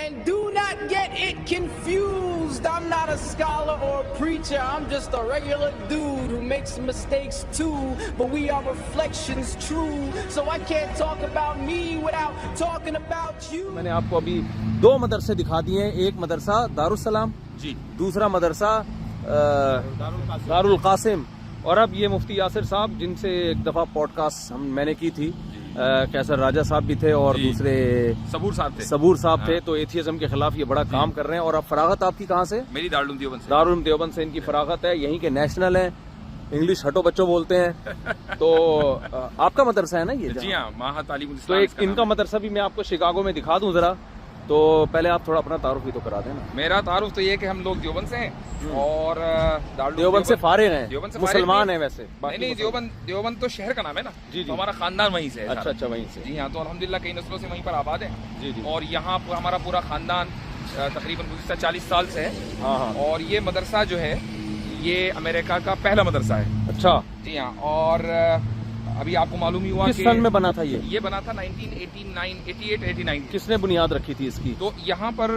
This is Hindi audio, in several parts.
And do not get it confused. I'm not a scholar or a preacher. I'm just a regular dude who makes mistakes too. But we are reflections true. So I can't talk about me without talking about you. मैंने आपको अभी दो मदरसे दिखा दिए हैं। एक मदरसा दारुल सलाम जी, दूसरा मदरसा दारुल कासिम। और अब ये मुफ्ती यासिर साहब, जिनसे एक दफ़ा पॉडकास्ट मैंने की थी, कैसर राजा साहब भी थे और दूसरे सबूर साहब थे। तो एथियज्म के खिलाफ ये बड़ा काम कर रहे हैं। और अब फरागत आपकी कहाँ से? मेरी दारुल देवबंद से इनकी फरागत है। यहीं के नेशनल हैं, इंग्लिश हटो बच्चों बोलते हैं। तो आपका मदरसा है ना ये? जी हाँ, माहा तालीम। तो एक इनका मदरसा भी मैं आपको शिकागो में दिखा दूं जरा। तो पहले आप थोड़ा अपना तारुफ भी तो करा देना। मेरा तारुफ तो ये कि हम लोग देवबंद से हैं और देवबंद से फारिग हैं, मुसलमान हैं वैसे। नहीं, देवबंद तो शहर का नाम है ना जी। तो हमारा खानदान वहीं से है। अच्छा, वहीं से। जी हाँ, तो अल्हम्दुलिल्लाह कई नस्लों से वहीं पर आबाद है जी। और यहाँ हमारा पूरा खानदान तकरीबन गुज़िश्ता 40 साल से है। हाँ। और ये मदरसा जो है ये अमेरिका का पहला मदरसा है। अच्छा जी हाँ। और अभी आपको मालूम ही हुआ किस सन में बना था ये बना था 1988-89। किसने बुनियाद रखी थी इसकी? तो यहाँ पर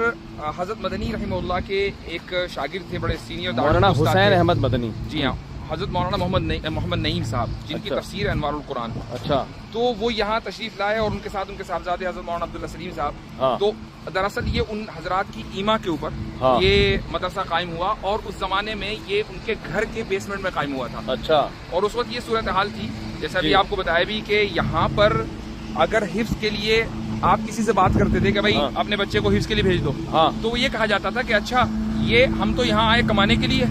हजरत मदनी रहमतुल्लाह के एक शागिर्द थे, बड़े सीनियर मौलाना हुसैन अहमद मदनी। जी हाँ, हजरत मौलाना मोहम्मद नईम साहब, जिनकी तफसीर है अनवारुल कुरान। अच्छा। तो वो यहाँ तशरीफ लाए और उनके साथ उनके साहबजादे हजरत मौलाना अब्दुल्ला सलीम साहब। तो दरअसल ये उन हजरात की ईमा के ऊपर ये मदरसा कायम हुआ और उस जमाने में ये उनके घर के बेसमेंट में कायम हुआ था। अच्छा। और उस वक्त ये सूरत हाल थी, जैसा अभी आपको बताया भी, कि यहाँ पर अगर हिफ्ज के लिए आप किसी से बात करते थे कि भाई अपने बच्चे को हिफ्ज के लिए भेज दो, तो वो ये कहा जाता था कि अच्छा ये हम तो यहाँ आए कमाने के लिए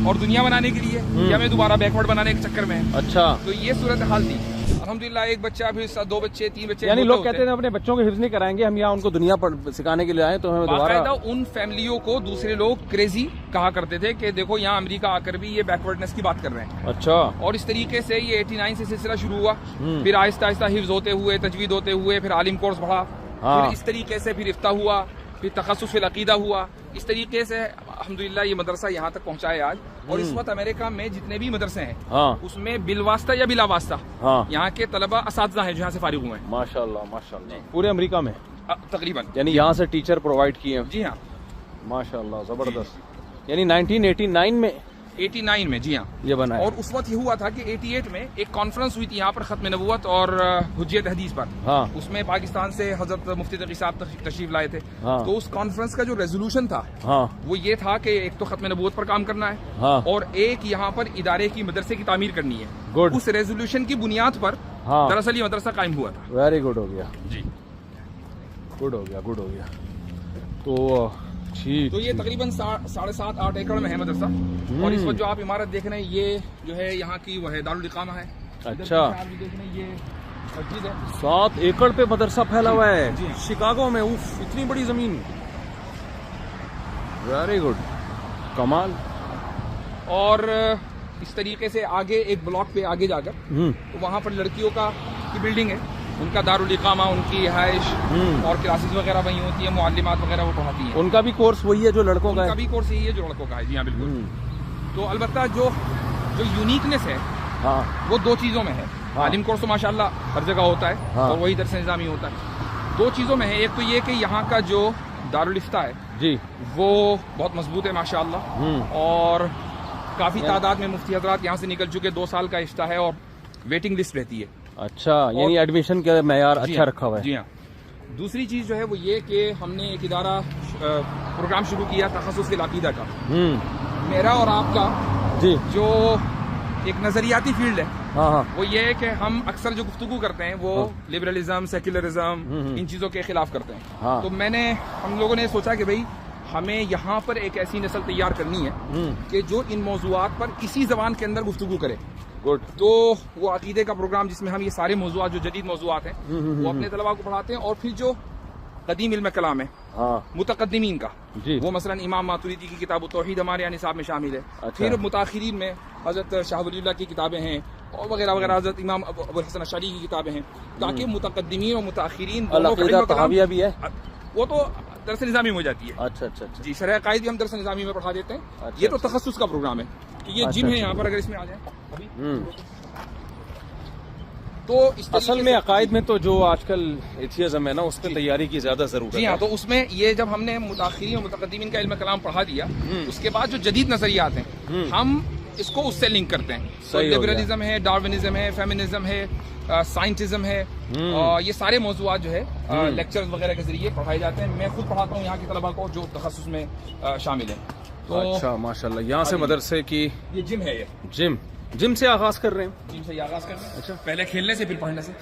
और दुनिया बनाने के लिए, या हमें दोबारा बैकवर्ड बनाने के चक्कर में। अच्छा। तो ये सूरत हाल थी। अल्हम्दुलिल्लाह एक बच्चा भी, 2 बच्चे 3 बच्चे, यानी लोग कहते हैं अपने बच्चों को हिफ्ज नहीं कराएंगे, हम यहाँ उनको दुनिया पर सिखाने के लिए आए, तो हमें दोबारा। उन फैमिलियों को दूसरे लोग क्रेजी कहा करते थे कि देखो यहाँ अमेरिका आकर भी ये बैकवर्डनेस की बात कर रहे हैं। अच्छा। और इस तरीके से ये 89 से सिलसिला शुरू हुआ। फिर आहिस्ता आहिस्ता हिफ्ज होते हुए, तजवीद होते हुए, फिर आलिम कोर्स बढ़ा, फिर इस तरीके से फिर इफ्ता हुआ, फिर तखस्सुस फिल अकीदा हुआ। इस तरीके से अल्हम्दुलिल्लाह ये मदरसा यहाँ तक पहुँचा है आज। और इस वक्त अमेरिका में जितने भी मदरसे हैं उसमें बिलवास्ता या बिलावास्ता यहाँ के तलबा असातिज़ा हैं जो यहाँ से फारिग हुए हैं। माशाल्लाह पूरे अमेरिका में तकरीबन, यानी यहाँ से टीचर प्रोवाइड किए हैं। जी हाँ, माशाल्लाह जबरदस्त। यानी 1989 में जी हाँ ये बना है। और उस वक्त ये हुआ था कि 88 में एक कॉन्फ्रेंस हुई थी यहाँ पर खत्म नबूवत और हुज्जियत हदीस पर। उसमें पाकिस्तान से हजरत मुफ्ती तकी साहब तशरीफ लाए थे। तो उस कॉन्फ्रेंस का जो रेजोल्यूशन था वो ये था कि एक तो खत्म नबूवत पर काम करना है और एक यहाँ पर इदारे की मदरसे की तामीर करनी है। उस रेजोल्यूशन की बुनियाद पर दरअसल ये मदरसा कायम हुआ था। वेरी गुड हो गया जी, गुड हो गया। तो तो ये तकरीबन 7.5-8 एकड़ में है मदरसा। और इस वक्त जो आप इमारत देख रहे हैं ये जो है यहाँ की वो है दारुल इकामा है। अच्छा। आप देख रहे हैं ये मस्जिद है। 7 एकड़ पे मदरसा फैला हुआ है शिकागो में। उफ, इतनी बड़ी जमीन। वेरी गुड, कमाल। और इस तरीके से आगे एक ब्लॉक पे आगे जाकर तो वहाँ पर लड़कियों की बिल्डिंग है, उनका दारुल इकामा, उनकी रिहाइश और क्लासेस वगैरह वहीं होती है, मुअल्लिमात वगैरह वो पढ़ाती हैं। उनका भी कोर्स वही है जो लड़कों का है? उनका भी कोर्स यही है जो लड़कों का है। जी हाँ, बिल्कुल। तो अलबत्ता जो यूनिकनेस है वो 2 चीज़ों में है। आलिम कोर्स तो माशाल्लाह हर जगह होता है और वही दरस निज़ामी होता है। 2 चीज़ों में है। एक तो ये कि यहाँ का जो दारुल इफ्ता है जी वो बहुत मजबूत है माशाल्लाह, और काफ़ी तादाद में मुफ्ती हजरात यहाँ से निकल चुके। 2 साल का इफ्ता है और वेटिंग लिस्ट रहती है। अच्छा, यानी एडमिशन का मेयार अच्छा रखा हुआ है। जी हाँ। दूसरी चीज जो है वो ये कि हमने एक इदारा प्रोग्राम शुरू किया तखस्सुस फिल अकीदा का। मेरा और आपका जी जो एक नजरियाती फील्ड है वो ये है कि हम अक्सर जो गुफ्तगू करते हैं वो लिबरलिज्म, सेक्युलरिज्म, इन चीजों के खिलाफ करते हैं। तो हम लोगों ने सोचा कि भाई हमें यहाँ पर एक ऐसी नस्ल तैयार करनी है कि जो इन मौज़ूआत पर इसी जबान के अंदर गुफ्तगू करे। तो वो अकीदे का प्रोग्राम जिसमें हम ये सारे मौज़ूआत जो जदीद मौज़ूआत हैं वो अपने तलबा को पढ़ाते हैं। और फिर जो कदीम इल्म कलाम है मुतक़द्दिमीन का, वो मसलन इमाम मातुरीदी की किताब तौहीद हमारे यहाँ निसाब में शामिल है। अच्छा। फिर मुताखिरीन में हज़रत शाह वलीउल्लाह की किताबें हैं और वगैरह वगैरह, हज़रत इमाम अबुल हसन अशअरी की किताबें हैं, ताकि मुतक़द्दिमीन और मुताखिरीन भी है वो तो दरस निज़ामी में हो जाती है। अच्छा जी, शरह कायद भी हम दरस निज़ामी में पढ़ा देते हैं। ये तो तखस्सुस का प्रोग्राम है कि ये जिम है यहाँ पर, अगर इसमें आ जाए अभी तो इस असल में अकायद में तो जो आजकल एथियज़म है ना, उस पर तैयारी की ज्यादा जरूरत है। जी हाँ, तो उसमें ये जब हमने मुताखिरीन और मुतक़द्दिमीन का इल्म कलाम पढ़ा दिया, उसके बाद जो जदीद नजरियात हैं हम इसको उससे लिंक करते हैं। तो लिबरलिज्म है, डार्विनिज्म है, फेमिनिज्म है, साइंटिज्म है, और ये सारे मौजूआत जो है लेक्चर्स वगैरह के जरिए पढ़ाए जाते हैं। मैं खुद पढ़ाता हूँ यहाँ के तलबा को जो तखस्सुस में शामिल है। तो अच्छा माशाल्लाह, यहाँ से मदरसे की ये जिम है, ये जिम से आगाज कर रहे हैं। जिम से आगाज कर रहे हैं। अच्छा, पहले खेलने से फिर पढ़ने से।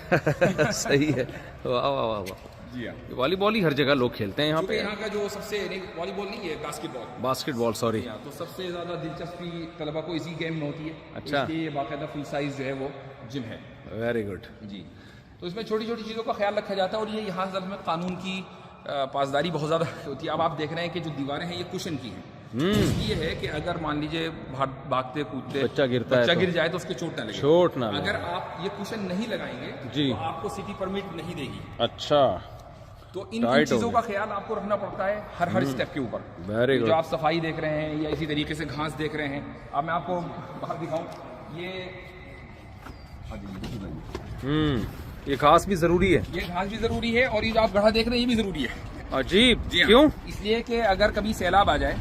सही है, वाह वाह वाह वाह। जी हाँ, वॉलीबॉल ही हर जगह लोग खेलते हैं यहाँ पे। यहाँ का जो सबसे, वॉलीबॉल नहीं है, बास्केटबॉल सॉरी। तो सबसे ज्यादा दिलचस्पी तलबा को इसी गेम में होती है। अच्छा, ये बाकायदा फुल साइज जो है वो जिम है। वेरी गुड जी। तो इसमें छोटी छोटी चीज़ों का ख्याल रखा जाता है, और ये यहाँ असल में कानून की पासदारी बहुत ज़्यादा होती है। अब आप देख रहे हैं कि जो दीवारें हैं ये कुशन की हैं। ये है कि अगर मान लीजिए भागते कूदते बच्चा गिर जाए तो उसके चोट ना लगे। अगर आप ये कुशन नहीं लगाएंगे जी तो आपको सिटी परमिट नहीं देगी। अच्छा, तो इन चीज़ों का ख्याल आपको रखना पड़ता है हर स्टेप के ऊपर। Very good. जो आप सफाई देख रहे हैं या इसी तरीके से घास देख रहे हैं, अब मैं आपको बाहर दिखाऊं, ये घास भी जरूरी है। ये घास भी जरूरी है, और ये जो आप गड्ढा देख रहे हैं ये भी जरूरी है। अजीब, क्यों? इसलिए कि अगर कभी सैलाब आ जाए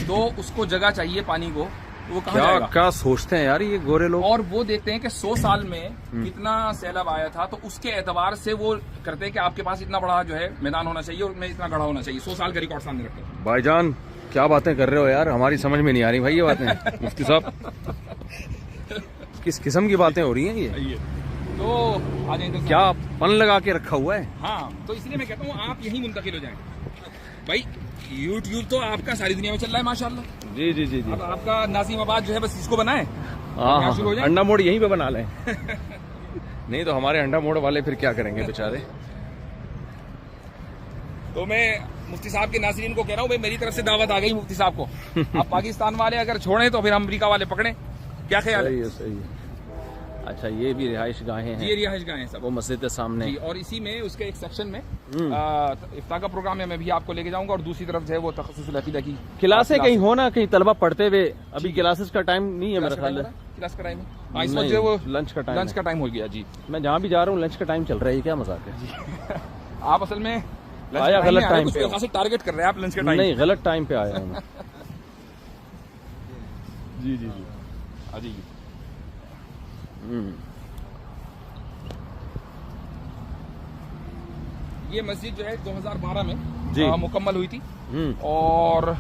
तो उसको जगह चाहिए पानी को, तो वो कहाँ जाएगा? क्या सोचते हैं यार ये गोरे लोग। और वो देखते हैं कि 100 साल में कितना सैलाब आया था, तो उसके एतबार से वो करते हैं कि आपके पास इतना बड़ा जो है मैदान होना चाहिए और में इतना गड्ढा होना चाहिए। 100 साल का रिकॉर्ड सामने रखते हैं। भाईजान क्या बातें कर रहे हो यार, हमारी समझ में नहीं आ रही भाई ये बातें। मुफ्ती साहब किस किस्म की बातें हो रही हैं ये? तो आज क्या पन लगा के रखा हुआ है? हाँ, तो इसलिए मैं कहता हूँ आप यही मुंतकिल हो जाएं भाई। यूट्यूब तो आपका सारी दुनिया में चल रहा है माशाल्लाह। जी जी जी जी। अब आपका नाज़िमाबाद जो है बस इसको बनाए, अंडा मोड़ यहीं पे बना लें। नहीं तो हमारे अंडा मोड़ वाले फिर क्या करेंगे बेचारे। तो मैं मुफ्ती साहब के नाज़रीन को कह रहा हूँ भाई, मेरी तरफ से दावत आ गई मुफ्ती साहब को। आप पाकिस्तान वाले अगर छोड़ें तो फिर अमेरिका वाले पकड़ें, क्या ख्याल है? सही है। अच्छा, ये भी रिहाइश गाहें हैं? ये रिहाइश गाहें सब, वो मस्जिद के सामने। और इसी में उसके एक सेक्शन में इफ्तार का प्रोग्राम है, मैं भी आपको लेके जाऊंगा। और दूसरी तरफ जो है वो तखस्सुस अकीदा की क्लासें कहीं हो ना, कहीं तलबा पढ़ते हुए। अभी क्लासेस का टाइम नहीं है मेरा ख्याल है। क्लास का टाइम है इस वक्त जो है वो लंच का टाइम हो गया जी। मैं जहाँ भी जा रहा हूँ लंच का टाइम चल रहा है, क्या मजाक है जी। आप असल में आया गलत टाइम पे, टारगेट कर रहे हैं आप लंच का टाइम। नहीं, गलत टाइम पे आया हूँ। जी जी जी, आ जाइए। ये मस्जिद जो है 2012 में मुकम्मल हुई थी, और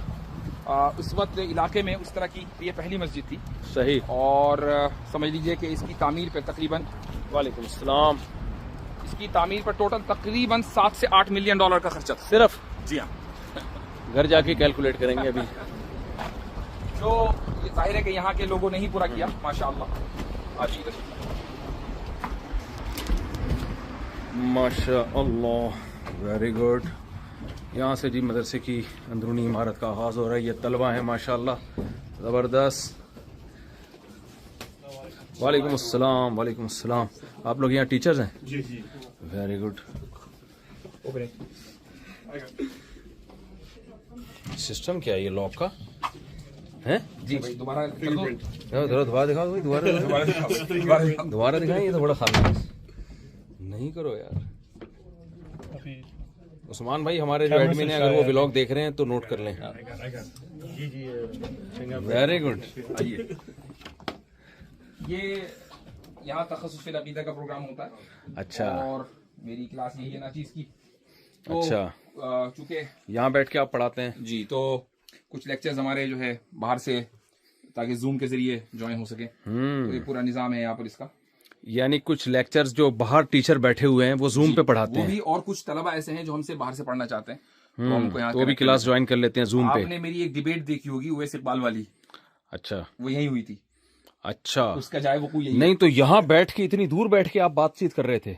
उस वक्त इलाके में उस तरह की ये पहली मस्जिद थी। सही। और समझ लीजिए कि इसकी तामीर पे तकरीबन, वालेकुम अस्सलाम, इसकी तामीर पर टोटल तकरीबन 7 से 8 मिलियन डॉलर का खर्चा था सिर्फ। जी हाँ, घर जाके कैलकुलेट करेंगे अभी। तो ये जाहिर है कि यहाँ के लोगों ने ही पूरा किया माशाअल्लाह। आज माशाअल्लाह, वेरी गुड। यहाँ से जी मदरसे की अंदरूनी इमारत का आगाज़ हो रहा है। ये तलबा है माशाअल्लाह, ज़बरदस्त। वालेकुम अस्सलाम, वालेकुम अस्सलाम। आप लोग यहाँ टीचर्स हैं? जी जी, वेरी गुड। सिस्टम क्या है ये लॉक का है जी भाई? दोबारा दोबारा दिखाओ, दोबारा दिखाएं। ये तो बड़ा खाली नहीं करो यार। उस्मान भाई हमारे जो एडमिन है, अगर वो व्लॉग देख रहे हैं तो नोट कर लें। Very good. आइए, ये यहाँ तखस्सुस फिल अकीदा का प्रोग्राम होता है। अच्छा। और मेरी क्लास यही है नाचीज की। तो अच्छा, चूंकि यहाँ बैठ के आप पढ़ाते हैं जी, तो कुछ लेक्चर्स हमारे जो है बाहर से, ताकि जूम के जरिए ज्वाइन हो सके। तो ये पूरा निजाम है यहाँ पर इसका। यानी कुछ लेक्चर्स जो बाहर टीचर बैठे हुए हैं वो जूम पे पढ़ाते हैं। भी, और कुछ तलबा ऐसे हैं जो हमसे बाहर से पढ़ना चाहते हैं, तो हमको यहाँ तो भी क्लास ज्वाइन कर लेते हैं जूम पे। आपने मेरी एक डिबेट देखी होगी उवैस इकबाल वाली? अच्छा, वो यही हुई थी। अच्छा, उसका जाए वो कोई नहीं तो यहाँ बैठ के, इतनी दूर बैठ के आप बातचीत कर रहे थे?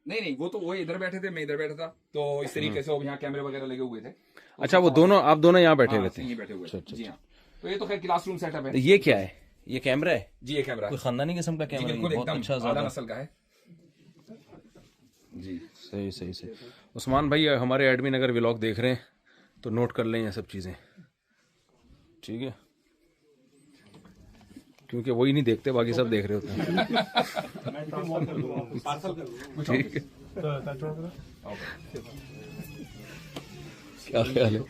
नहीं, वो तो वो इधर बैठे थे, मैं इधर बैठा था, तो इस तरीके से यहाँ कैमरे वगैरह लगे हुए थे। अच्छा, वो दोनों, आप दोनों यहाँ बैठे हुए थे? यहीं बैठे हुए। जी हाँ, तो ये तो खैर क्लासरूम सेटअप है। ये क्या है? ये कैमरा है? जी, ये कैमरा कोई खानदानी किस्म का कैमरा है? बहुत अच्छा, आला नस्ल का है जी। सही सही सही। उस्मान भाई हमारे एडमिन अगर व्लॉग देख रहे हैं तो नोट कर लें ये सब चीज़ें, ठीक है? क्योंकि वही नहीं देखते, बाकी सब देख रहे होते हैं। ठीक है, क्या ख्याल है?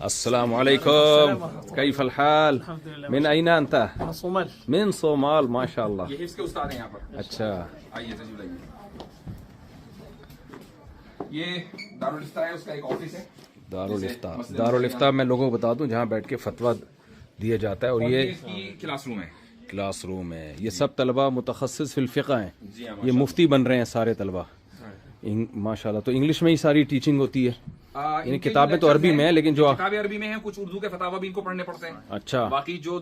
अस्सलाम वालेकुम, कैफल हाल? मिन अयना अंता? मिन सोमाल, माशाअल्लाह। ये हिफ्ज़ के उस्ताद हैं यहाँ पर। अच्छा, आइए तशरीफ लाइए। ये दारुल इफ्ता है, उसका एक ऑफिस है। दारुल इफ्ता मैं लोगों को बता दूं जहाँ बैठ के फतवा दिया जाता है, और ये क्लासरूम है। क्लासरूम है। ये सब तलबा मुतखस्सिस फिल फ़िक़्ह हैं, ये मुफ्ती बन रहे हैं सारे तलबा माशाल्लाह। तो इंग्लिश में ही सारी टीचिंग होती है, यानी किताबें तो अरबी में है, लेकिन जो किताबें अरबी में हैं, कुछ उर्दू के फतावा भी इनको पढ़ने पड़ते हैं। अच्छा, बाकी जो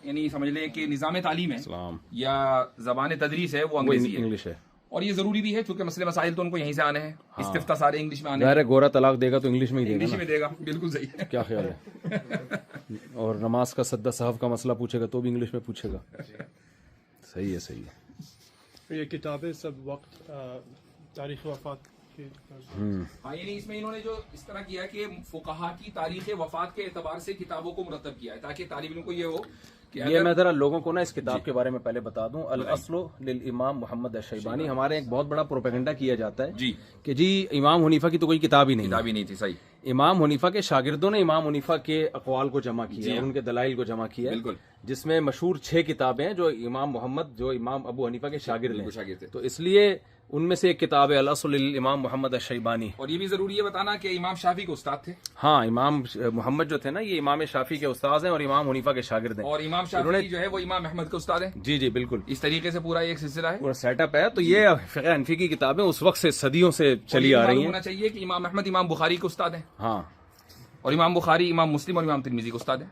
यानी समझ लें कि निज़ाम तालीम है या ज़बान तदरीस है वो इंग्लिश है। और ये जरूरी भी है क्योंकि मसले मसाइल तो उनको यहीं से आने हैं। हाँ। इस्तिफ्ता सारे इंग्लिश में आने हैं। गोरा तलाक देगा तो इंग्लिश में ही देगा, इंग्लिश में देगा, बिल्कुल सही है। क्या ख्याल है? और नमाज का सद्दा साहब का मसला पूछेगा तो भी इंग्लिश में पूछेगा। सही है, सही है। ये किताबें सब वक्त तारीख वफात की। हाँ, यानी इसमें इन्होंने जो इस तरह किया है कि फुक़हा की तारीख वफात के एतबार से किताबों को मुरतब किया है ताकि तालिब इल्म को ये हो कि ये मैं जरा लोगों को ना इस किताब के बारे में पहले बता दूं। अल अस्लु लिल इमाम मोहम्मद अश-शैबानी। हमारे एक बहुत बड़ा प्रोपेगेंडा किया जाता है जी कि जी इमाम हनीफा की तो कोई किताब ही नहीं थी। सही, इमाम हनीफा के शागिर्दों ने इमाम हनीफा के अक़वाल को जमा किया, उनके दलाइल को जमा किया, बिल्कुल, जिसमें मशहूर 6 किताबें हैं जो इमाम मोहम्मद, जो इमाम अबू हनीफा के शागिर्द हैं। तो इसलिए उनमें से एक किताब है अल अस्लु लिल इमाम मोहम्मद अश-शैबानी। और ये भी जरूरी है बताना कि इमाम शाफी के उस्ताद थे। हाँ, इमाम मोहम्मद जो थे ना, ये इमाम शाफी के उस्ताद हैं और इमाम हनीफा के शागिर्द हैं। और इमाम शाफी जो है वो इमाम अहमद के उस्ताद हैं। जी जी, बिल्कुल। इस तरीके से पूरा एक सिलसिला है, पूरा सेटअप है। तो ये फ़िक़्ह हनफी की किताबें उस वक्त से सदियों से चली आ रही हैं। होना चाहिए कि इमाम अहमद इमाम बुखारी के उस्ताद हैं। हाँ, और इमाम बुखारी इमाम मुस्लिम और इमाम तिरमिज़ी के उस्ताद हैं।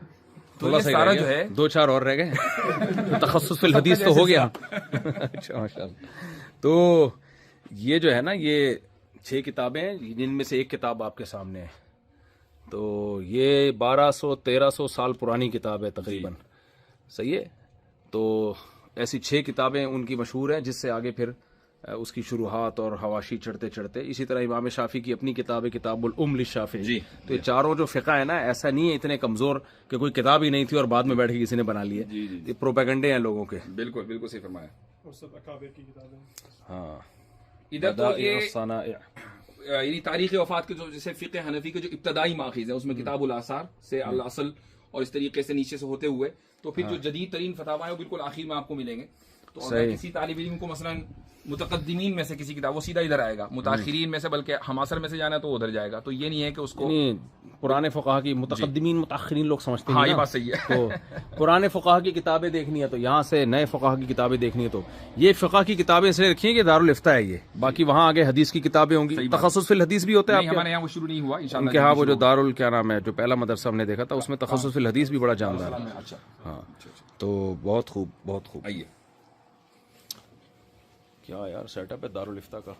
तो ये सारा जो है 2-4 और रह गए। तो तखस्सुस फिल हदीस तो हो गया। अच्छा, माशाअल्लाह। तो ये जो है ना, ये 6 किताबें हैं, जिनमें से एक किताब आपके सामने है। तो ये 1200-1300 साल पुरानी किताब है तकरीबन। सही है। तो ऐसी 6 किताबें उनकी मशहूर हैं, जिससे आगे फिर उसकी शुरुआत और हवाशी चढ़ते चढ़ते इसी तरह इमाम शाफी की अपनी किताब है किताबुल उम्म लिशाफ़ी। तो ये चारों जो फ़िक़्ह है ना, ऐसा नहीं है इतने कमज़ोर कि कोई किताब ही नहीं थी और बाद में बैठ के किसी ने बना ली है। ये प्रोपेगेंडे हैं लोगों के। बिल्कुल बिल्कुल सही फरमाया। और सब अकाबिर की किताबें। हाँ, इधर तो ये यानी तारीख़ वफ़ात के जो जैसे फ़िक़्ह हनफ़ी के जो इब्तदाई माख़िज़ है उसमें किताबुल आसार से अल असल और इस तरीके से नीचे से होते हुए तो फिर जो जदीद तरीन फतावा है वो बिल्कुल आखिर में आपको मिलेंगे। तो अगर किसी तालिब इल्म को मसलन मुतक़द्दिमीन में से किसी किताब, वो सीधा इधर आएगा, मुताखिरीन में से बल्कि हमासर में से जाना तो उधर जाएगा। तो ये नहीं है कि उसको पुराने फ़ुक़हा की मुतक़द्दिमीन मुताखिरीन लोग समझते हैं। हाँ, ये बात सही है। तो पुराने फ़ुक़हा की किताबें देखनी है तो यहाँ से, नए फ़ुक़हा की किताबें देखनी है तो ये फ़िक़्ह की किताबें इसलिए रखी है कि दारुल इफ्ता है ये। बाकी वहाँ आगे हदीस की किताबें होंगी, तखस्सुस फिल हदीस भी होता है। हमारे यहाँ वो शुरू नहीं हुआ इंशाअल्लाह। उनके यहाँ वो जो दारुल क्या नाम है, जो पहला मदरसा हमने देखा था, उसमें तखस्सुस फिल हदीस भी बड़ा जानदार है। अच्छा, हाँ, तो बहुत खूब, बहुत खूब। आइए, क्या यार सेटअप है दारुल इफ्ता का।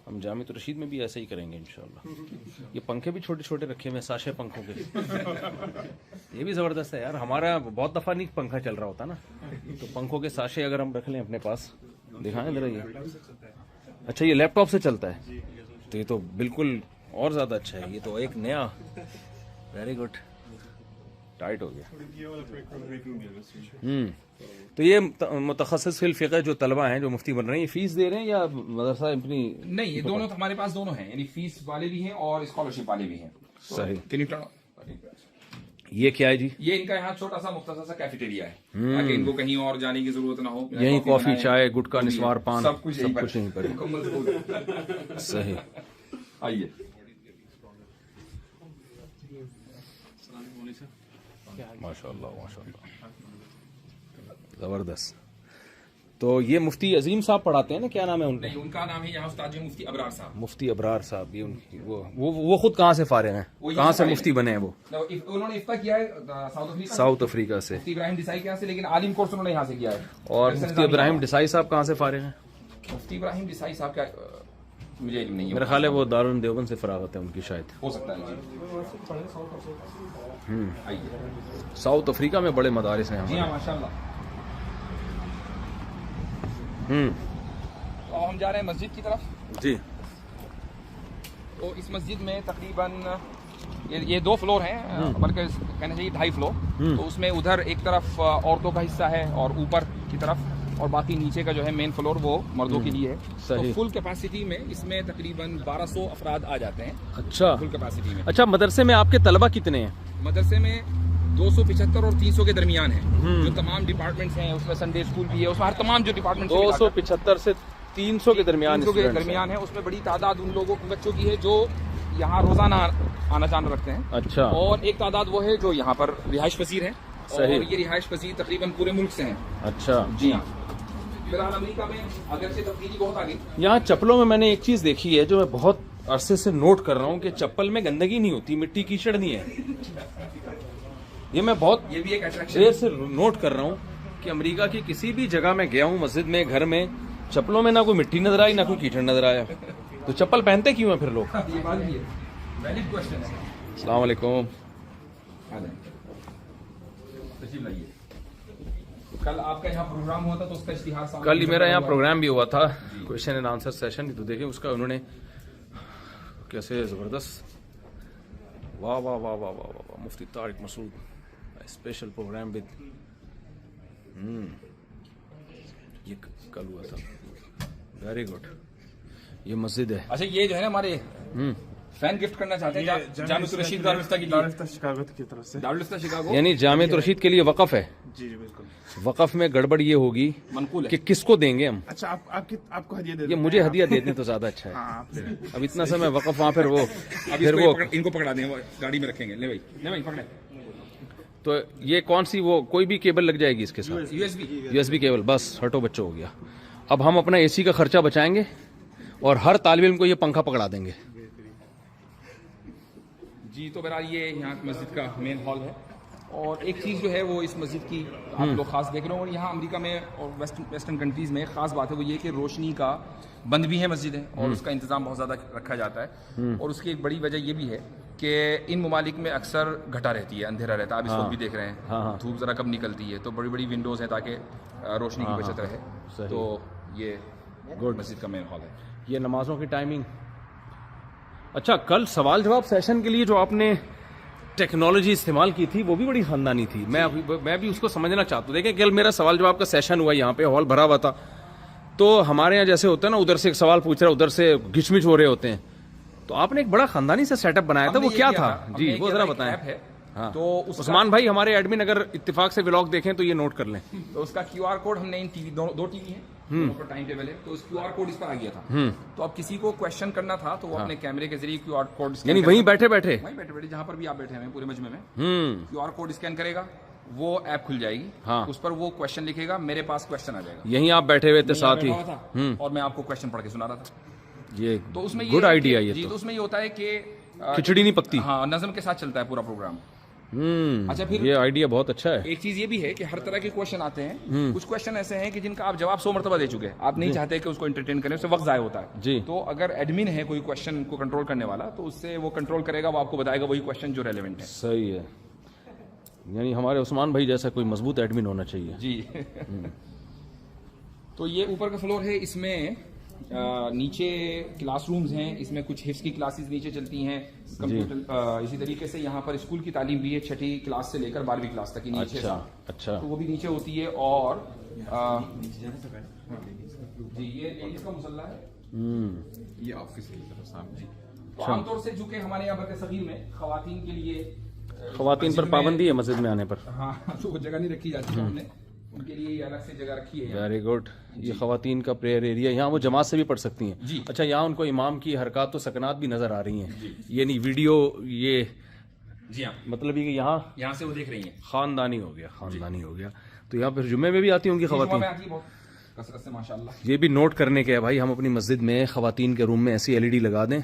हम जामित रशीद में भी ऐसे ही करेंगे इंशाल्लाह। ये पंखे भी छोटे छोटे रखे हुए हैं, साशे पंखों के। ये भी ज़बरदस्त है यार। हमारा बहुत दफ़ा नहीं पंखा चल रहा होता ना, तो पंखों के साशे अगर हम रख लें अपने पास, दिखाएं जरा ये। अच्छा, ये लैपटॉप से चलता है, तो ये तो बिल्कुल और ज़्यादा अच्छा है। ये तो एक नया, वेरी गुड, टाइट हो गया। तो ये मुतखस्सिस फिल फ़िक़्ह जो तलबा हैं, जो मुफ्ती बन रहे हैं, ये फीस दे रहे हैं या मदरसा अपनी? नहीं, ये दोनों हमारे पास दोनों हैं, यानी फीस वाले भी हैं और स्कॉलरशिप वाले भी हैं। सही। ये क्या है जी? ये इनका यहाँ छोटा सा मुख्तसर सा कैफेटेरिया है, ताकि इनको कहीं और जाने की जरूरत ना हो। यही कॉफी, चाय, गुटखा, निस्वार, पान, सब कुछ यहीं पर। सही। आइए, माशाअल्लाह माशाअल्लाह, जबरदस्त। तो ये मुफ्ती अजीम साहब पढ़ाते हैं ना, क्या नाम है उनका? नहीं, उनका नाम है यहाँ उस्ताद मुफ्ती अबरार साहब। मुफ्ती अबरार साहब, ये उनकी वो खुद कहाँ से फारिग हैं, कहाँ से मुफ्ती बने हैं वो? उन्होंने इफ्ता किया है साउथ अफ्रीका से, मुफ्ती इब्राहिम डिसाई के यहाँ से, लेकिन आलिम कोर्स उन्होंने यहाँ से किया है। और मुफ्ती इब्राहिम डिसाई साहब कहाँ से फारिग हैं? मुफ्ती इब्राहिम डिसाई साहब का मुझे इल्म नहीं है, मेरा ख्याल है वो दारुल देवबंद से फरागत है उनकी, शायद हो सकता है। आइए, साउथ अफ्रीका में बड़े मदारिस हैं। जी हाँ, माशाल्लाह। तो हम जा रहे हैं मस्जिद की तरफ। जी। तो इस मस्जिद में तकरीबन ये 2 फ्लोर हैं, बल्कि कहना चाहिए 2.5 फ्लोर। तो उसमें उधर एक तरफ औरतों का हिस्सा है और ऊपर की तरफ, और बाकी नीचे का जो है मेन फ्लोर वो मर्दों के लिए है। तो फुल कैपेसिटी में इसमें तकरीबन 1200 अफराद आ जाते हैं। अच्छा, फुल कैपेसिटी में। अच्छा, मदरसे में आपके तलबा कितने हैं? मदरसे में 275 और 300 के दरमियान है। जो तमाम डिपार्टमेंट्स हैं उसमें संडे स्कूल भी है, उसमें हर तमाम जो डिपार्टमेंट 275 से 300 के दरमियान है। उसमें बड़ी तादाद उन लोगों बच्चों की है जो यहाँ रोजाना आना जाना रखते हैं। अच्छा। और एक तादाद वो है जो यहाँ पर रिहाइश पसीर है। सही। और ये रिहाइश पसीर तकरीबन पूरे मुल्क से हैं। अच्छा जी हाँ। फिलहाल अमेरिका में अगर से तब्दीली बहुत आ गई। यहाँ चप्पलों में मैंने एक चीज देखी है जो मैं बहुत अरसे से नोट कर रहा हूँ कि चप्पल में गंदगी नहीं होती, मिट्टी कीचड़ नहीं है। ये मैं बहुत ये भी एक अट्रैक्शन देर से नोट कर रहा हूँ कि अमेरिका की किसी भी जगह में गया हूँ, मस्जिद में, घर में, चप्पलों में ना कोई मिट्टी नजर आई ना कोई कीचड़ नजर आया। तो चप्पल पहनते क्यों हैं फिर लोग? ये बात भी है, वैलिड क्वेश्चन है। अस्सलाम वालेकुम। कल आपका यहाँ प्रोग्राम हुआ था तो उसका इश्तिहार कल मेरा यहाँ प्रोग्राम भी हुआ था, क्वेश्चन एंड आंसर सेशन। तो देखें उसका उन्होंने कैसे जबरदस्त, वाह वाह वाह वाह वाह वाह, Mufti Tariq Masood, special programme with, ये कल हुआ था। Very good. ये मस्जिद है। अच्छा, ये जो है ना हमारे फैन गिफ्ट करना चाहते हैं जामिया रशीद की तरफ से, शिकागो, यानी जामिया रशीद के लिए वक़फ़ है। जी जी बिल्कुल। वक़फ़ में गड़बड़ ये होगी मनकूल है कि किसको देंगे हम। अच्छा, आपको हदिया दे ये मुझे हदिया दे दें तो ज्यादा अच्छा है। अब इतना समय वक़फ़ वहाँ, फिर वो इनको पकड़ा दें, गाड़ी में रखेंगे। ले भाई पकड़े। तो ये कौन सी, वो कोई भी केबल लग जाएगी इसके साथ? USB cable. बस हटो बच्चों, हो गया। अब हम अपना एसी का खर्चा बचाएंगे और हर तालिब इल्म को ये पंखा पकड़ा देंगे। जी, तो बहरहाल ये यहाँ मस्जिद का मेन हॉल है। और एक चीज़ जो है वो इस मस्जिद की आप लोग खास देख रहे हो, और यहाँ अमेरिका में और वेस्टर्न कंट्रीज़ में खास बात है वो ये कि रोशनी का बंद भी है मस्जिद है और उसका इंतज़ाम बहुत ज़्यादा रखा जाता है। और उसकी एक बड़ी वजह ये भी है कि इन ममालिक में अक्सर घटा रहती है, अंधेरा रहता है। आप इस वक्त भी देख रहे हैं धूप ज़रा कब निकलती है, तो बड़ी बड़ी विंडोज़ हैं ताकि रोशनी की बचत रहे। तो ये मस्जिद का मेन हॉल है। ये नमाजों की टाइमिंग। अच्छा, कल सवाल जवाब सेशन के लिए जो आपने टेक्नोलॉजी इस्तेमाल की थी वो भी बड़ी खानदानी थी। मैं भी उसको समझना चाहता हूँ। देखें, कल मेरा सवाल जवाब का सेशन हुआ, यहाँ पे हॉल भरा हुआ था। तो हमारे यहाँ जैसे होता है ना, उधर से एक सवाल पूछ रहा है, उधर से घिचमिच हो रहे होते हैं। तो आपने एक बड़ा खानदानी से सेटअप बनाया था, वो क्या था? जी, वो जरा बताएं। हाँ। तो उस्मान भाई हमारे एडमिन अगर इत्तेफाक से व्लॉग देखें तो ये नोट कर लें। तो उसका QR कोड हमने इन टीवी, दो टीवी हैं, दोनों पर टाइम टेबल है, तो उस QR कोड इस पर आ गया था। तो अब किसी को क्वेश्चन करना था तो वो अपने कैमरे के जरिए QR कोड, यानी वहीं बैठे बैठे जहाँ पर भी आप बैठे हैं पूरे मजमे में, QR कोड स्कैन करेगा, वो ऐप खुल जाएगी। हाँ। उस पर वो क्वेश्चन लिखेगा, मेरे पास क्वेश्चन आ जाएगा। यहीं आप बैठे हुए थे साथ ही, और मैं आपको क्वेश्चन पढ़ के सुना रहा था। ये तो उसमें गुड आइडिया। ये तो उसमें ये होता है कि खिचड़ी नहीं पकती। हाँ, नज़म के साथ चलता है पूरा प्रोग्राम। अच्छा, फिर ये आइडिया बहुत अच्छा है। एक चीज ये भी है कि हर तरह के क्वेश्चन आते हैं। कुछ क्वेश्चन ऐसे हैं कि जिनका आप जवाब 100 मरतबा दे चुके हैं, आप नहीं चाहते कि उसको एंटरटेन करें, उससे वक्त जाया होता है जी। तो अगर एडमिन है कोई क्वेश्चन को कंट्रोल करने वाला, तो उससे वो कंट्रोल करेगा, वो आपको बताएगा वही क्वेश्चन जो रेलेवेंट है। सही है। यानी हमारे उस्मान भाई जैसा कोई मजबूत एडमिन होना चाहिए जी। तो ये ऊपर का फ्लोर है, इसमें नीचे क्लासरूम्स हैं, इसमें कुछ हिफ्स की क्लासेस नीचे चलती हैं, कंप्यूटर। इसी तरीके से यहाँ पर स्कूल की तालीम भी है, 6ठी क्लास से लेकर 12वीं क्लास तक की नीचे। अच्छा। तो वो भी नीचे होती है। और जी, ये लेडीज का मुसल्ला है, ये ऑफिस की तरफ सामने। तो आमतौर से जो कि हमारे यहाँ पर सगीर में खवातीन के लिए, खवातीन पर पाबंदी है मस्जिद में आने पर। हाँ, तो वो जगह नहीं रखी जाती है, हमने उनके लिए अलग से जगह रखी है। Very good. ये खवातीन का प्रेयर एरिया, यहाँ वो जमात से भी पढ़ सकती हैं जी। अच्छा, यहाँ उनको इमाम की हरकत तो सकनात भी नजर आ रही हैं, ये नहीं वीडियो, ये जी हाँ, मतलब ये कि यहाँ से वो देख रही हैं। खानदानी हो गया। तो यहाँ पर जुम्मे में भी आती होंगी खवातीन कसरत से माशाल्लाह। ये भी नोट करने के है भाई, हम अपनी मस्जिद में खवातीन के रूम में ऐसी LED लगा दें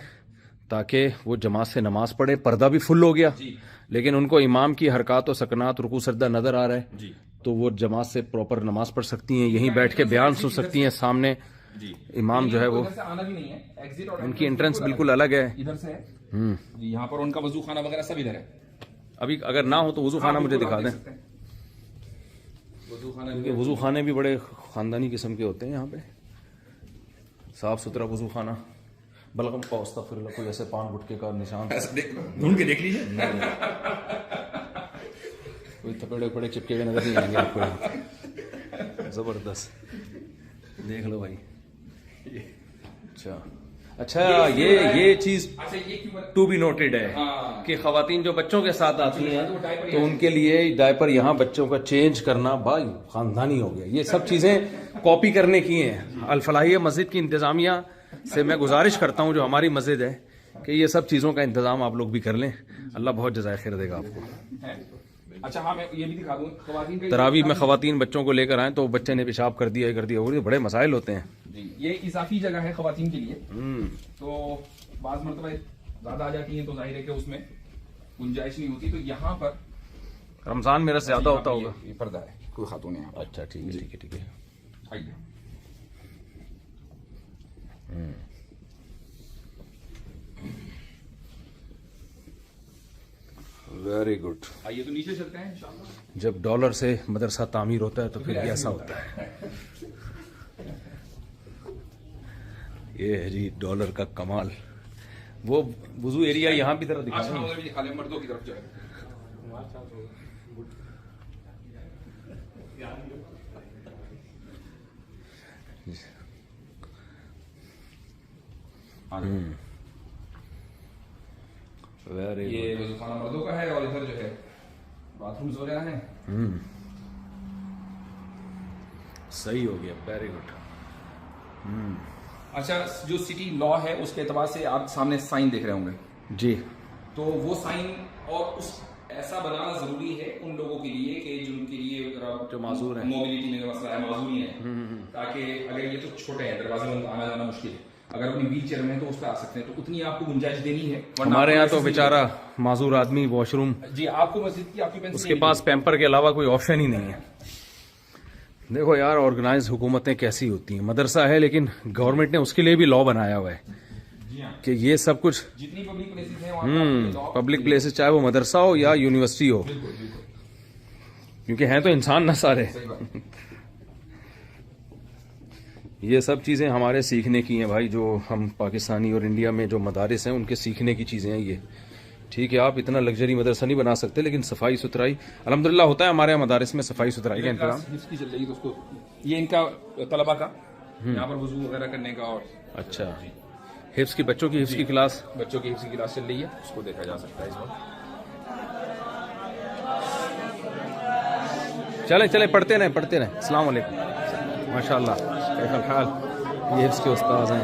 ताकि वो जमात से नमाज पढ़े। पर्दा भी फुल हो गया, लेकिन उनको इमाम की हरकत और सकनात, रुकू सजदा नजर आ रहा है, तो वो जमात से प्रॉपर नमाज पढ़ सकती हैं, यहीं बैठ के बयान सुन सकती हैं। सामने इमाम जो है वो, आना भी नहीं है, एग्जिट और उनकी एंट्रेंस बिल्कुल अलग है, इधर से है। यहाँ पर उनका वजू खाना वगैरह सब इधर है। अभी अगर ना हो तो वजू खाना मुझे दिखा दें। वजू खाने भी बड़े खानदानी किस्म के होते हैं यहाँ पे, साफ सुथरा वजू खाना। बलगम का अस्तगफिरुल्लाह, कोई ऐसे पान गुटके का निशान ढूंढ के देख लीजिए। कोई थपेड़े उपड़े चिपके हुए नजर नहीं आएंगे आपको। जबरदस्त, देख लो भाई। अच्छा ये चीज टू बी नोटेड है कि खवातीन जो बच्चों के साथ आती हैं तो उनके लिए डायपर यहाँ बच्चों का चेंज करना भाई खानदानी हो गया। ये सब चीजें कॉपी करने की हैं। अल फलाहिया मस्जिद की इंतजामिया से मैं गुजारिश करता हूँ, जो हमारी मस्जिद है, कि ये सब चीजों का इंतजाम आप लोग भी कर लें। अल्लाह बहुत जज़ाए खैर देगा आपको। अच्छा हाँ, मैं ये भी दिखा दूं, तरावी में खवातीन बच्चों को लेकर आए तो बच्चे ने पेशाब कर दिया वो बड़े मसाइल होते हैं जी। ये इजाफी जगह है खवातीन के लिए, तो बाज़ मरतबा ज्यादा आ जाती हैं तो जाहिर है कि उसमें गुंजाइश नहीं होती, तो यहाँ पर रमजान में रस ज्यादा होता होगा। ये पर्दा है, कोई खातून है। अच्छा ठीक है ठीक है ठीक है। आइए, वेरी गुड। आइए तो नीचे चलते हैं इंशाल्लाह। जब डॉलर से मदरसा तामीर होता है तो फिर ऐसा होता है। ये है जी डॉलर का कमाल। वो वुजू एरिया यहाँ भी तरह दिखा अच्छा, उधर भी दिखा लें, मर्दों की तरफ जाए। ये वज़ूखाना मर्दों का है और इधर जो है बाथरूम्स वगैरह हैं। सही हो गया, वेरी गुड। अच्छा, जो सिटी लॉ है उसके एतबार से आप सामने साइन देख रहे होंगे जी, तो वो साइन और उस ऐसा बनाना जरूरी है उन लोगों के लिए कि जिनके लिए जो माजूर है, मोबिलिटी में मसला है, माजूरी है, ताकि अगर ये तो छोटे हैं, दरवाजे में आना जाना मुश्किल है, अगर अपनी व्हील चेयर में है तो उस पर आ सकते हैं, तो उतनी आपको गुंजाइश देनी है। हमारे यहाँ तो बेचारा माजूर आदमी वॉशरूम जी, आपको मस्जिद की ऑक्यूपेंसी उसके पास पैम्पर के अलावा कोई ऑप्शन ही नहीं है। देखो यार, ऑर्गेनाइज हुकूमतें कैसी होती हैं। मदरसा है लेकिन गवर्नमेंट ने उसके लिए भी लॉ बनाया हुआ है कि ये सब कुछ जितनी पब्लिक प्लेसेस हैं पब्लिक प्लेसेस, चाहे वो मदरसा हो या यूनिवर्सिटी हो, क्योंकि हैं तो इंसान ना सारे। ये सब चीज़ें हमारे सीखने की हैं भाई, जो हम पाकिस्तानी और इंडिया में जो मदारिस हैं उनके सीखने की चीज़ें हैं ये। ठीक है, आप इतना लग्जरी मदरसा नहीं बना सकते, लेकिन सफाई सुथराई अल्हम्दुलिल्लाह होता है हमारे यहाँ मदारिस में, सफाई सुथराई का इंतजाम। चल रही है दोस्तों, ये इनका तलबा का यहाँ पर वजू वगैरह करने का। और अच्छा, हिफ्स की बच्चों की हिफ्स की क्लास, बच्चों की हिफ्स की क्लास चल रही है, उसको देखा जा सकता है इस वक्त। चले चले पढ़ते रहें। अस्सलाम वालेकुम, माशाअल्लाह, कैफल हाल। ये हिफ्स के उस्ताद हैं।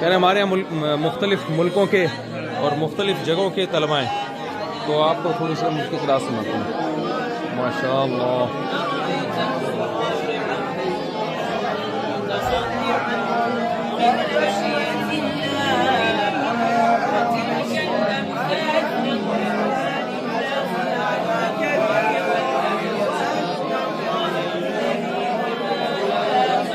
कह रहे हमारे यहाँ मुख्तलिफ मुल्कों के और मुख्तलिफ जगहों के तलबा हैं, तो आपको थोड़ी सी मुश्किल क्लास सुनाते हैं। माशाअल्लाह।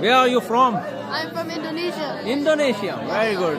Where are you from? I'm from Indonesia. Indonesia. Very good.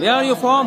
Where are you from?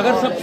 अगर सब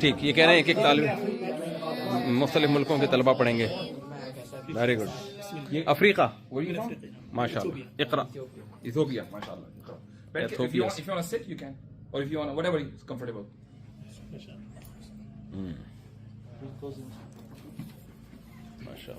ठीक। ये कह रहे हैं कि एक तालिब मुख्तलिफ मुल्कों के तलबा पढ़ेंगे। Very good. अफ्रीका। माशाअल्लाह। इकरा। Ethiopia, mashallah. If you want to sit, you can. Or if you want, whatever is comfortable.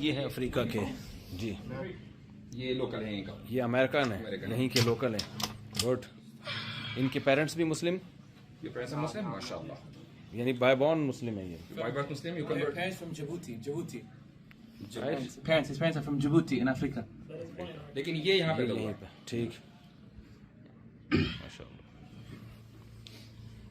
ये है अफ्रीका के जी ये लोकल है इनका ये अमेरिकन है यहीं के लोकल हैं गुड इनके पेरेंट्स भी मुस्लिम ये पेरेंट्स मुस्लिम माशाल्लाह यानी बाय बॉर्न मुस्लिम है ये by birth Muslim you convert Parents from Djibouti. Parents, his parents are from Djibouti in Africa. लेकिन ये यहाँ पे यहीं पे ठीक माशाल्लाह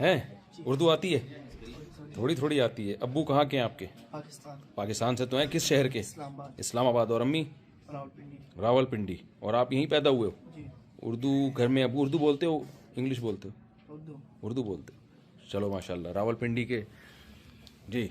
हैं उर्दू आती है थोड़ी थोड़ी आती है अब्बू कहाँ के हैं आपके पाकिस्तान से तो हैं किस शहर के इस्लामाबाद और अम्मी रावलपिंडी और आप यहीं पैदा हुए हो उर्दू घर में अब्बू उर्दू बोलते हो इंग्लिश बोलते हो उर्दू बोलते हो चलो माशाल्लाह रावलपिंडी के जी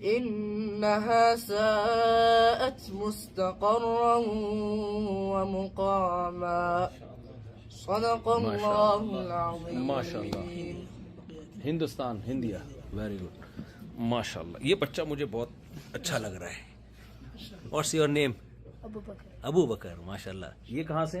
इन्नहा साअत मुस्तक़र्रन व मुक़ामा सदक़ल्लाहुल अज़ीम। माशाल्लाह, हिंदुस्तान हिंदिया, वेरी गुड, माशाल्लाह। ये बच्चा मुझे बहुत अच्छा लग रहा है। What's your name? Abu Bakar, माशाल्लाह। ये कहाँ से?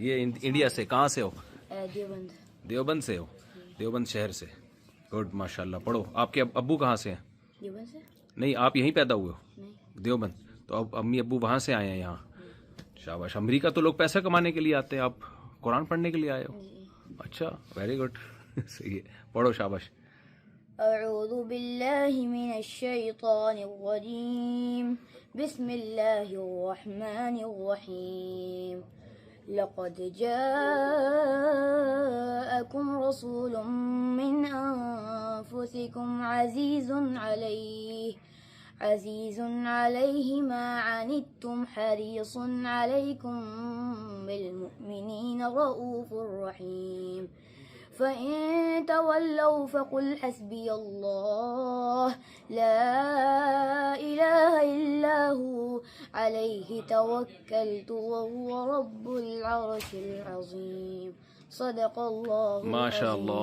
ये इंडिया से कहाँ से हो? देवबंद। देवबंद से हो? देवबंद शहर से, गुड, माशाल्लाह। पढ़ो। आपके अब्बू कहाँ से हैं? देवबंद से? नहीं, आप यहीं पैदा हुए हो? नहीं। देवबंद। तो अब अम्मी अब्बू वहाँ से आए हैं यहाँ? शाबाश। अमेरिका तो लोग पैसा कमाने के लिए आते हैं, आप कुरान पढ़ने के लिए आए हो? अच्छा, वेरी गुड, सही है, पढ़ो, शाबाश। अऊज़ु बिल्लाहि मिनश शैतानिर रजीम, बिस्मिल्लाहिर रहमानिर रहीम। लक़द जाअकुम रसूलुम मिन अनफुसिकुम अज़ीज़ुन अलैहि मा अनित्तुम हरीसुन अलैकुम बिलमुमिनीन रऊफ़ुर रहीम। फ़इन तवल्लौ फ़क़ुल हस्बियल्लाह ला इलाहा इल्ला हु अलैहि तवक्कलतु व हुवा रब्बुल अर्शिल अज़ीम। सदक़ल्लाहु माशाल्लाह,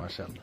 माशाल्लाह।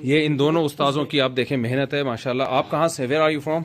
ये इन दोनों उस्ताजों की आप देखें मेहनत है, माशाल्लाह। आप कहाँ से? Where are you from?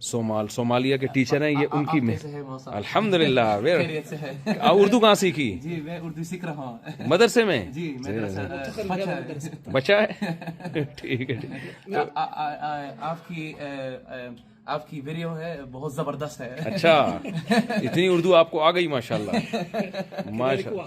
सोमाल, सोमालिया के टीचर हैं ये, उनकी अल्हम्दुलिल्लाह। खैरियत से है। उर्दू कहाँ सीखी? जी मैं उर्दू सीख रहा हूँ। मदरसे में? जी मदरसा बच्चा है। ठीक है, आपकी वीडियो है बहुत जबरदस्त है। अच्छा, इतनी उर्दू आपको आ गई, माशाल्लाह, माशाल्लाह,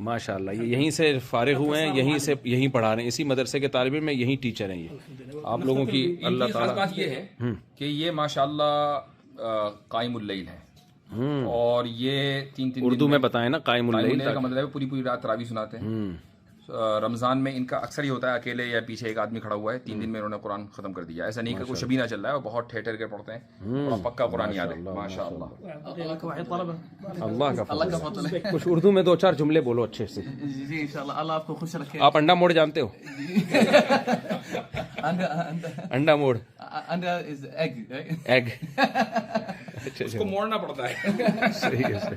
माशाल्लाह। ये यहीं से फारिग हुए हैं, यहीं पढ़ा रहे हैं, इसी मदरसे के तालिब इल्म में, यहीं टीचर हैं ये। आप लोगों की अल्लाह इनकी खास ताला। बात ये है कि ये माशाल्लाह कायमुल लैल है, और ये तीन उर्दू में बताएं ना, कायमुल लैल का मतलब है पूरी पूरी रात तरावी सुनाते हैं। रमजान में इनका अक्सर ही होता है अकेले या पीछे एक आदमी खड़ा हुआ है, 3 दिन में इन्होंने कुरान खत्म कर दिया। ऐसा नहीं कि कुछ शबीना चल रहा है, और बहुत ठेठर के पढ़ते हैं और पक्का कुरान याद है, माशाल्लाह। अल्लाह का फज़ल। कुछ उर्दू में 2-4 जुमले बोलो अच्छे से। जी इंशाल्लाह, अल्लाह आपको खुश रखे। आप अंडा मोड़ जानते हो? अंडा मोड़, अंडा इज एग, एग। अच्छा, उसको मोड़ना पड़ता है। सही है, सही।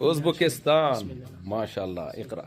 उज़्बेकिस्तान, माशाल्लाह। इक़रा।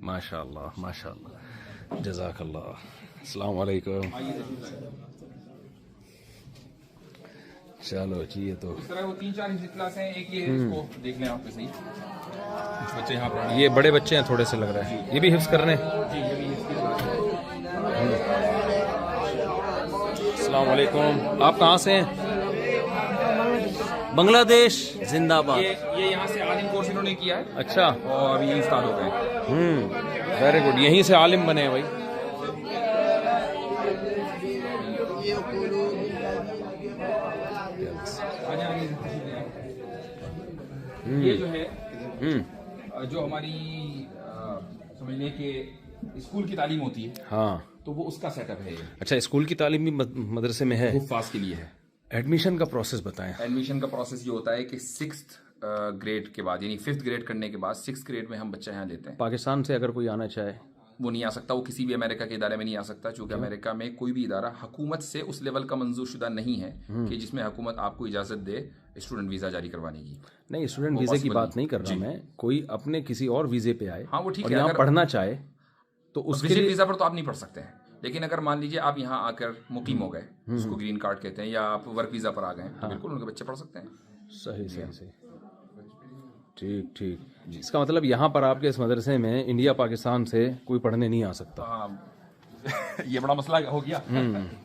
माशाल्लाह, माशाल्लाह, जज़ाकल्लाह। अस्सलाम वालेकुम। चलो जी, ये तो इस तरह वो 3-4 हिफ्ज़ क्लास हैं। एक ये इसको देख लें आप सही, कुछ बच्चे यहाँ पर ये बड़े बच्चे हैं, थोड़े से लग रहा है। ये भी हिफ्ज़ कर रहे हैं। अस्सलाम वालेकुम। आप कहाँ से हैं? बांग्लादेश, जिंदाबाद। ये यहाँ से आलिम कोर्स इन्होंने किया है, अच्छा, और ये उस्ताद हो गए। Very good. यहीं से आलिम बने हैं भाई। ये जो है जो हमारी समझने के स्कूल की तालीम होती है, हाँ, तो वो उसका सेटअप है ये। अच्छा, स्कूल की तालीम भी मदरसे में है? हुफ़ाज़ के लिए है। एडमिशन का प्रोसेस बताएं। एडमिशन का प्रोसेस ये होता है कि 6th ग्रेड के बाद, यानी 5th ग्रेड करने के बाद 6th ग्रेड में हम बच्चा यहाँ लेते हैं। पाकिस्तान से अगर कोई आना चाहे वो नहीं आ सकता, वो किसी भी अमेरिका के इदारे में नहीं आ सकता, क्योंकि अमेरिका में कोई भी इदारा हुकूमत से उस लेवल का मंजूर शुदा नहीं है कि जिसमें हुकूमत आपको इजाज़त दे स्टूडेंट वीज़ा जारी करवाने की। नहीं, स्टूडेंट वीज़े की बात नहीं कर रहा मैं, कोई अपने किसी और वीज़े पे आए, हाँ वो ठीक है, यहाँ पढ़ना चाहे तो उसके लिए वीज़ा पर तो आप नहीं पढ़ सकते हैं। लेकिन अगर मान लीजिए आप यहाँ आकर मुकीम हो गए, उसको ग्रीन कार्ड कहते हैं, या आप वर्क वीज़ा पर आ गए, तो बिल्कुल उनके बच्चे पढ़ सकते हैं। सही सही सही। ठीक ठीक, इसका मतलब यहाँ पर आपके इस मदरसे में इंडिया पाकिस्तान से कोई पढ़ने नहीं आ सकता। ये बड़ा मसला हो गया।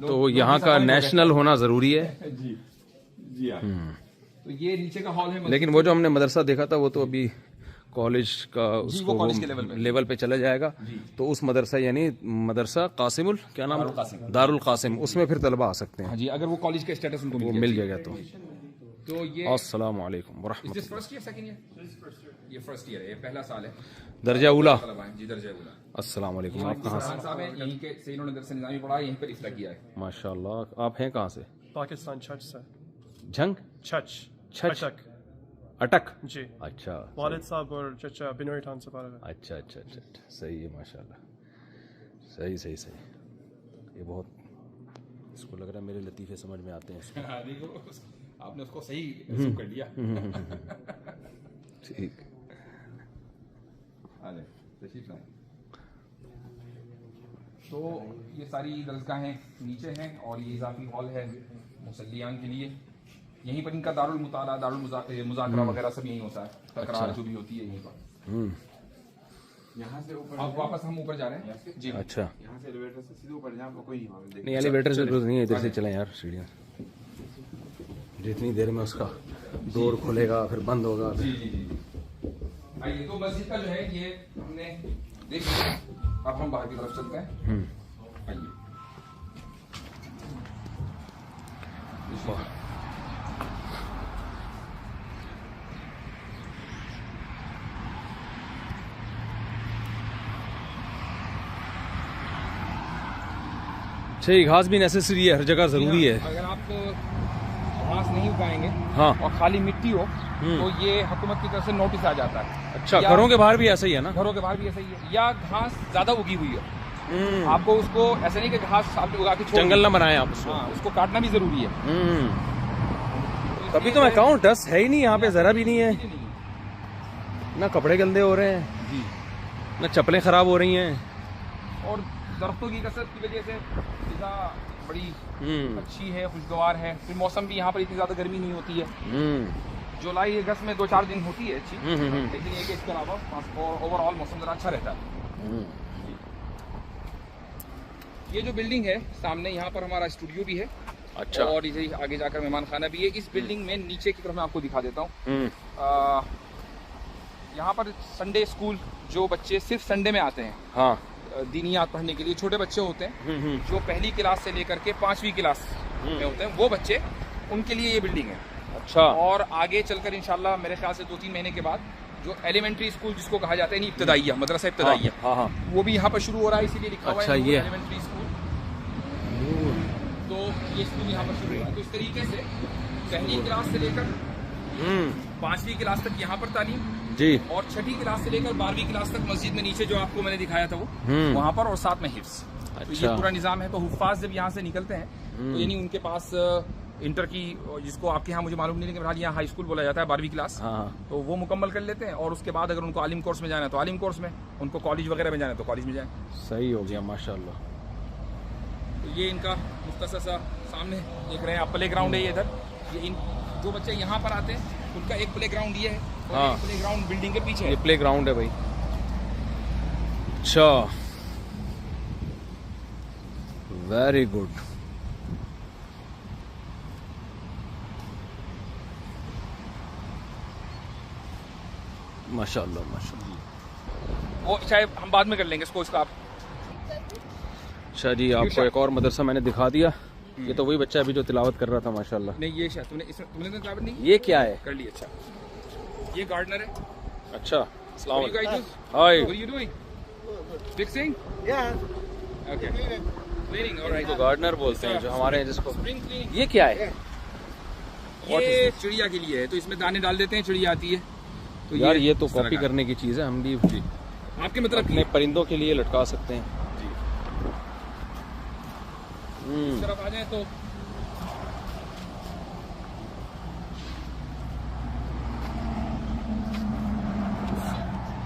तो यहाँ का नेशनल होना जरूरी है। जी जी हाँ। तो ये नीचे का हॉल है, लेकिन वो जो हमने मदरसा देखा था वो तो अभी कॉलेज का उसको कॉलेज के लेवल पे चला जाएगा। तो उस मदरसा यानी मदरसा कासिमुल क्या नाम, दारुल कासिम, उसमें फिर तलबा आ सकते हैं। हाँ जी, अगर वो कॉलेज का स्टेटस उनको मिल जाएगा। तो ये अस्सलाम वालेकुम व रहमतुल्लाह। First year second year? ये फर्स्ट ईयर है, ये पहला साल है। दर्जा उला। जी दर्जा उला। अस्सलाम वालेकुम। आप कहाँ से? साहब हैं यहीं के से, इन्होंने दरस निज़ामी पढ़ा, यहीं पर इफ्ता किया है। माशाल्लाह। आप हैं कहाँ से? पाकिस्तान छच से। झंग छच छच अटक अटक। जी। अच्छा, वालिद साहब और चचा बिनोई थान से पढ़ा है। अच्छा अच्छा अच्छा, सही है माशाल्लाह। सही सही सही। ये बहुत, इसको लग रहा है मेरे लतीफ़े समझ में आते हैं इसको। आपने उसको सही रिसीव कर लिया। ठीक। तो ये सारी दरसगाहें नीचे हैं और ये इजाफी हॉल है मुसल्लियान के लिए। यहीं पर इनका दारुल मुताला, दारुल मुज़ाकरा वगैरह सब यहीं होता है। तकरार जो भी होती है यहीं पर। यहाँ से ऊपर, अब वापस हम ऊपर जा रहे हैं जी। अच्छा, यहाँ से एलिवेटर से सीधे ऊपर जाए, कोई नहीं एलिवेटर से जरूरत नहीं है, इधर से चलें यार। सीढ़ियाँ जितनी देर में उसका डोर खुलेगा फिर बंद होगा। जी जी जी। आइए, तो मस्जिद का जो है ये हमने देख लिया, अब हम बाहर की तरफ चलते हैं। आइए। अच्छा, ये घास भी नेसेसरी है, हर जगह जरूरी है। अगर आप घास नहीं उगाएंगे हाँ, और खाली मिट्टी हो तो ये हुकूमत की तरफ से नोटिस आ जाता है। अच्छा, घरों के बाहर भी ऐसा ही है ना? घरों के बाहर भी ऐसा ही है। या घास ज्यादा उगी हुई है, आपको उसको ऐसे नहीं कि घास आपने उगा के जंगल ना बनाए आप उसको। हाँ, उसको काटना भी जरूरी है। तभी तो मैं कहूँ डस्ट है ही नहीं यहाँ पे, जरा भी नहीं है। ना कपड़े गंदे हो रहे हैं जी, ना चप्पलें खराब हो रही हैं। और दरख्तों की कसरत की वजह से फिजा बड़ी अच्छी है, खुशगवार है। फिर मौसम भी यहाँ पर इतनी ज्यादा गर्मी नहीं होती है। जुलाई अगस्त में 2-4 दिन होती है अच्छी, लेकिन ये कि इसके अलावा ओवरऑल मौसम जरा अच्छा रहता है। ये जो बिल्डिंग है सामने, यहाँ पर हमारा स्टूडियो भी है। अच्छा, और इसे आगे जाकर मेहमान खाना भी है। इस बिल्डिंग में नीचे की तरफ मैं आपको दिखा देता हूँ। यहाँ पर संडे स्कूल, जो बच्चे सिर्फ संडे में आते हैं, हाँ, दीनियात पढ़ने के लिए, छोटे बच्चे होते हैं जो पहली क्लास से लेकर के 5वीं क्लास में होते हैं, वो बच्चे, उनके लिए ये बिल्डिंग है। अच्छा। और आगे चलकर इंशाल्लाह मेरे ख्याल से 2-3 महीने के बाद जो एलिमेंट्री स्कूल जिसको कहा जाता है, इब्तदाइया मदरसा इब्तदाइया, हाँ, हाँ, वो भी यहाँ पर शुरू हो रहा है, इसीलिए लिखा हुआ है ये एलिमेंट्री स्कूल। तो ये स्कूल यहाँ पर शुरू हुआ है। तो इस तरीके से पहली क्लास से लेकर 5वीं क्लास तक यहाँ पर तालीम जी, और 6ठी क्लास से लेकर 12वीं क्लास तक मस्जिद में नीचे जो आपको मैंने दिखाया था वो वहाँ पर, और साथ में हिफ्स। तो ये पूरा निजाम है। तो हुफ्फाज जब यहाँ से निकलते हैं तो यानी उनके पास इंटर की, जिसको आपके यहाँ मुझे मालूम नहीं, लेकिन यहाँ हाई स्कूल बोला जाता है, 12वीं क्लास, तो वो मुकम्मल कर लेते हैं। और उसके बाद अगर उनको आलिम कोर्स में जाना है तो आलिम कोर्स में, उनको कॉलेज वगैरह में जाना है तो कॉलेज में जाए। सही हो गया माशाल्लाह। तो ये इनका मुख्तसर सा सामने देख रहे हैं आप, प्ले ग्राउंड है ये इधर। ये इन जो बच्चे यहाँ पर आते हैं उनका एक प्ले ग्राउंड ये है, और एक प्ले ग्राउंड बिल्डिंग के पीछे है। ये प्ले ग्राउंड है भाई। अच्छा, वेरी गुड। माशाल्लाह माशाल्लाह। वो शायद हम बाद में कर लेंगे इसको, इसका आप। अच्छा जी, आपको एक और मदरसा मैंने दिखा दिया। ये तो वही बच्चा अभी जो तिलावत कर रहा था माशाल्लाह। नहीं, ये शायद तुमने तो तिलावत नहीं ये क्या है? कर ली। अच्छा, ये गार्डनर है। अच्छा, अस्सलाम वालेकुम। Hi, what are you doing? Fixing? Yeah, okay, cleaning. Alright, तो गार्डनर बोलते हैं जो हमारे जिसको। Spring cleaning. ये क्या है? ये चिड़िया के लिए है, तो इसमें दाने डाल देते हैं, चिड़िया आती है। तो यार ये तो कॉपी करने की चीज है, हम भी आपके मतलब अपने परिंदों के लिए लटका सकते हैं। इस तरफ आ जाए तो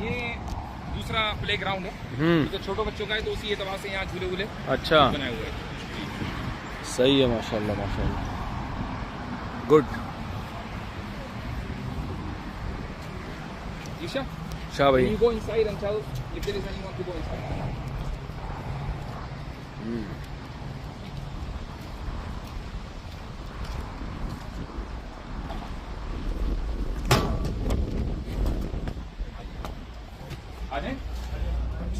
ये दूसरा प्ले ग्राउंड है, तो छोटे बच्चों का है, तो उसी एतबार से यहाँ झूले वूले अच्छा बनाए हुए हैं। सही है माशाल्लाह माशाल्लाह, गुड। Isha, शाह भाई you go inside and tell if there is anyone to go inside.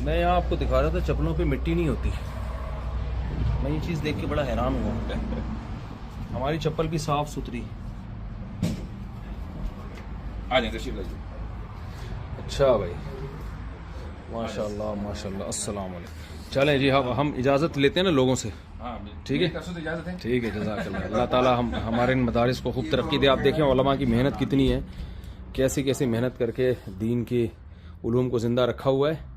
मैं यहाँ आपको दिखा रहा था चप्पलों पे मिट्टी नहीं होती। मैं ये चीज़ देख के बड़ा हैरान हुआ। हमारी चप्पल भी साफ सुथरी। आ जाए तशरीफ लाइए। अच्छा भाई, माशाल्लाह माशाल्लाह, अस्सलाम वालेकुम। चलें जी, हम इजाज़त लेते हैं ना लोगों से, ठीक है? इजाजत है। ठीक है, जज़ाकल्लाह। अल्लाह ताला हमारे इन मदारिस को खूब तरक्की दे। आप देखें उलमा की मेहनत कितनी है, कैसी कैसी मेहनत करके दीन के उलूम को ज़िंदा रखा हुआ है।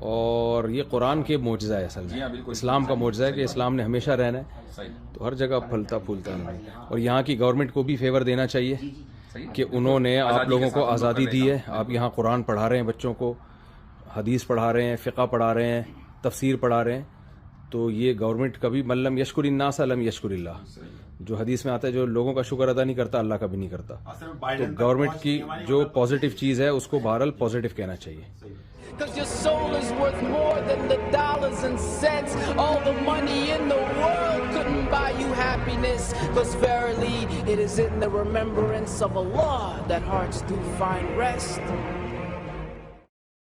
और ये कुरान के मोजज़ा है असल में, इस्लाम का मोजज़ा है कि इस्लाम ने हमेशा रहना है, तो हर जगह फलता फूलता है। और यहाँ की गवर्नमेंट को भी फेवर देना चाहिए कि उन्होंने आप लोगों को आज़ादी दी है। आप यहाँ कुरान पढ़ा रहे हैं, बच्चों को हदीस पढ़ा रहे हैं, फ़िक़्ह पढ़ा रहे हैं, तफसीर पढ़ा रहे हैं, तो ये गवर्नमेंट कभी मल्लम यशकुरिन्नास लम यशकुरिल्लाह, जो हदीस में आता है, जो लोगों का शुक्र अदा नहीं करता अल्लाह का भी नहीं करता। तो गवर्नमेंट की जो पॉजिटिव चीज़ है उसको बहरहाल पॉजिटिव कहना चाहिए। Cause your soul is worth more than the dollars and cents. All the money in the world couldn't buy you happiness. Cause verily it is in the remembrance of Allah that hearts do find rest.